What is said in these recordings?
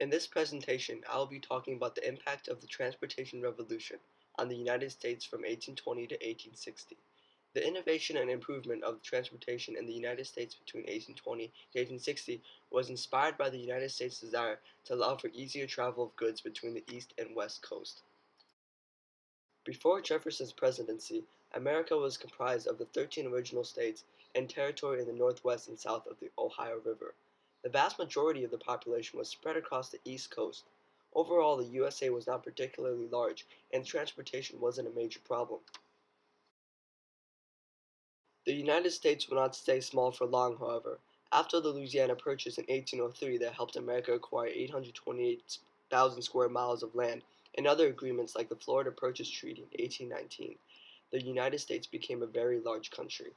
In this presentation, I will be talking about the impact of the transportation revolution on the United States from 1820 to 1860. The innovation and improvement of transportation in the United States between 1820 to 1860 was inspired by the United States' desire to allow for easier travel of goods between the East and West Coast. Before Jefferson's presidency, America was comprised of the 13 original states and territory in the northwest and south of the Ohio River. The vast majority of the population was spread across the East Coast. Overall, the USA was not particularly large, and transportation wasn't a major problem. The United States would not stay small for long, however. After the Louisiana Purchase in 1803 that helped America acquire 828,000 square miles of land, and other agreements like the Florida Purchase Treaty in 1819, the United States became a very large country.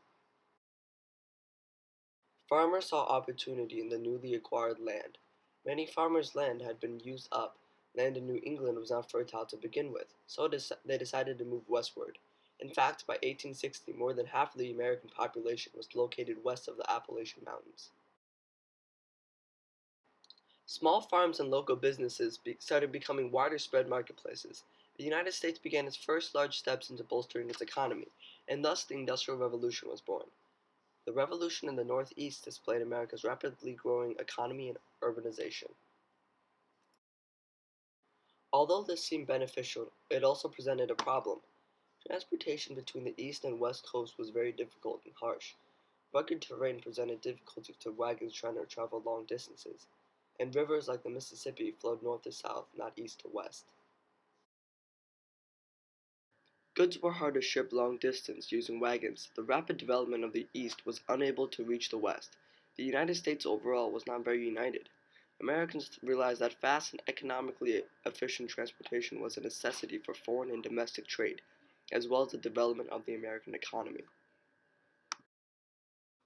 Farmers saw opportunity in the newly acquired land. Many farmers' land had been used up. Land in New England was not fertile to begin with, so they decided to move westward. In fact, by 1860, more than half of the American population was located west of the Appalachian Mountains. Small farms and local businesses started becoming wider spread marketplaces. The United States began its first large steps into bolstering its economy, and thus the Industrial Revolution was born. The revolution in the Northeast displayed America's rapidly growing economy and urbanization. Although this seemed beneficial, it also presented a problem. Transportation between the east and west coast was very difficult and harsh. Rugged terrain presented difficulties to wagons trying to travel long distances, and rivers like the Mississippi flowed north to south, not east to west. Goods were hard to ship long distance using wagons. The rapid development of the East was unable to reach the West. The United States overall was not very united. Americans realized that fast and economically efficient transportation was a necessity for foreign and domestic trade, as well as the development of the American economy.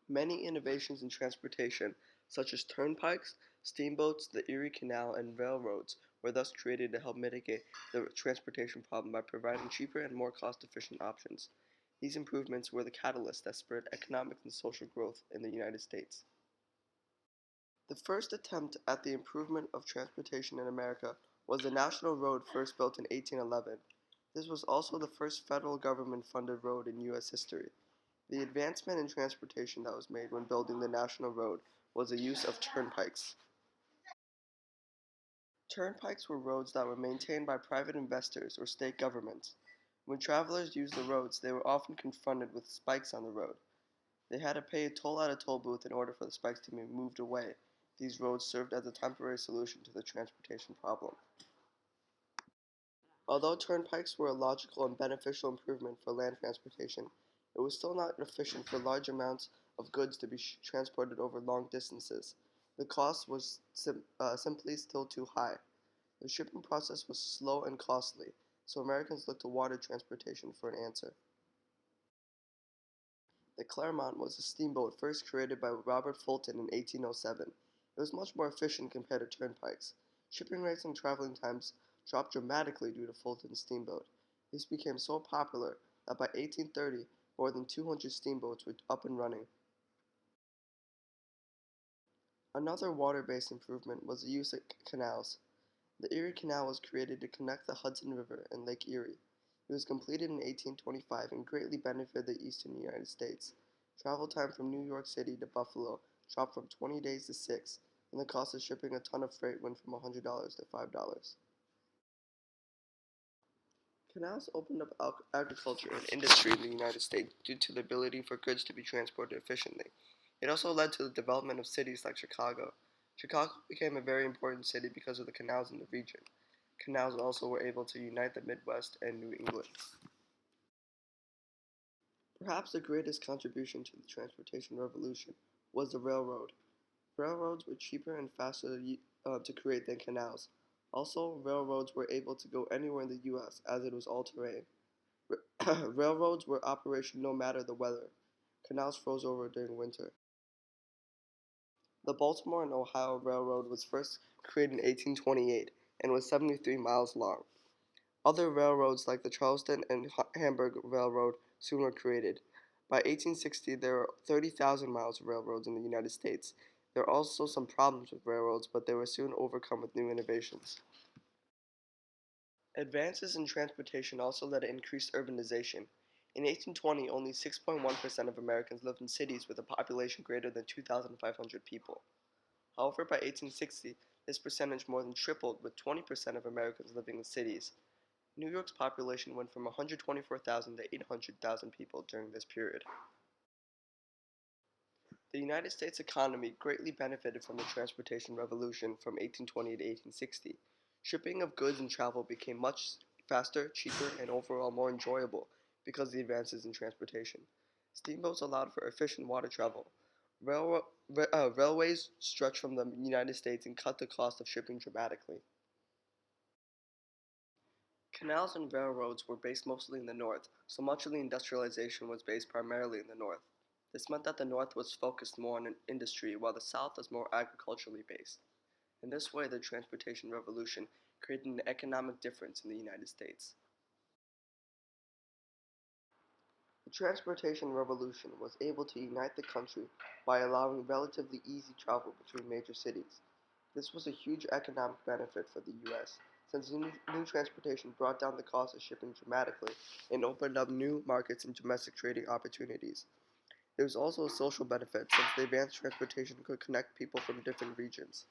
Many innovations in transportation, such as turnpikes, steamboats, the Erie Canal, and railroads, were thus created to help mitigate the transportation problem by providing cheaper and more cost-efficient options. These improvements were the catalyst that spurred economic and social growth in the United States. The first attempt at the improvement of transportation in America was the National Road first built in 1811. This was also the first federal government-funded road in U.S. history. The advancement in transportation that was made when building the National Road was the use of turnpikes. Turnpikes were roads that were maintained by private investors or state governments. When travelers used the roads, they were often confronted with spikes on the road. They had to pay a toll at a toll booth in order for the spikes to be moved away. These roads served as a temporary solution to the transportation problem. Although turnpikes were a logical and beneficial improvement for land transportation, it was still not efficient for large amounts of goods to be transported over long distances. The cost was simply still too high. The shipping process was slow and costly, so Americans looked to water transportation for an answer. The Clermont was a steamboat first created by Robert Fulton in 1807. It was much more efficient compared to turnpikes. Shipping rates and traveling times dropped dramatically due to Fulton's steamboat. This became so popular that by 1830, more than 200 steamboats were up and running. Another water-based improvement was the use of canals. The Erie Canal was created to connect the Hudson River and Lake Erie. It was completed in 1825 and greatly benefited the eastern United States. Travel time from New York City to Buffalo dropped from 20 days to 6, and the cost of shipping a ton of freight went from $100 to $5. Canals opened up agriculture and industry in the United States due to the ability for goods to be transported efficiently. It also led to the development of cities like Chicago. Chicago became a very important city because of the canals in the region. Canals also were able to unite the Midwest and New England. Perhaps the greatest contribution to the transportation revolution was the railroad. Railroads were cheaper and faster to create than canals. Also, railroads were able to go anywhere in the U.S. as it was all-terrain. Railroads were operational no matter the weather. Canals froze over during winter. The Baltimore and Ohio Railroad was first created in 1828 and was 73 miles long. Other railroads like the Charleston and Hamburg Railroad soon were created. By 1860, there were 30,000 miles of railroads in the United States. There are also some problems with railroads, but they were soon overcome with new innovations. Advances in transportation also led to increased urbanization. In 1820, only 6.1% of Americans lived in cities with a population greater than 2,500 people. However, by 1860, this percentage more than tripled, with 20% of Americans living in cities. New York's population went from 124,000 to 800,000 people during this period. The United States economy greatly benefited from the transportation revolution from 1820 to 1860. Shipping of goods and travel became much faster, cheaper, and overall more enjoyable because of the advances in transportation. Steamboats allowed for efficient water travel. Railways stretched from the United States and cut the cost of shipping dramatically. Canals and railroads were based mostly in the north, so much of the industrialization was based primarily in the north. This meant that the north was focused more on industry, while the south was more agriculturally based. In this way, the transportation revolution created an economic difference in the United States. The transportation revolution was able to unite the country by allowing relatively easy travel between major cities. This was a huge economic benefit for the U.S., since new transportation brought down the cost of shipping dramatically and opened up new markets and domestic trading opportunities. There was also a social benefit, since the advanced transportation could connect people from different regions.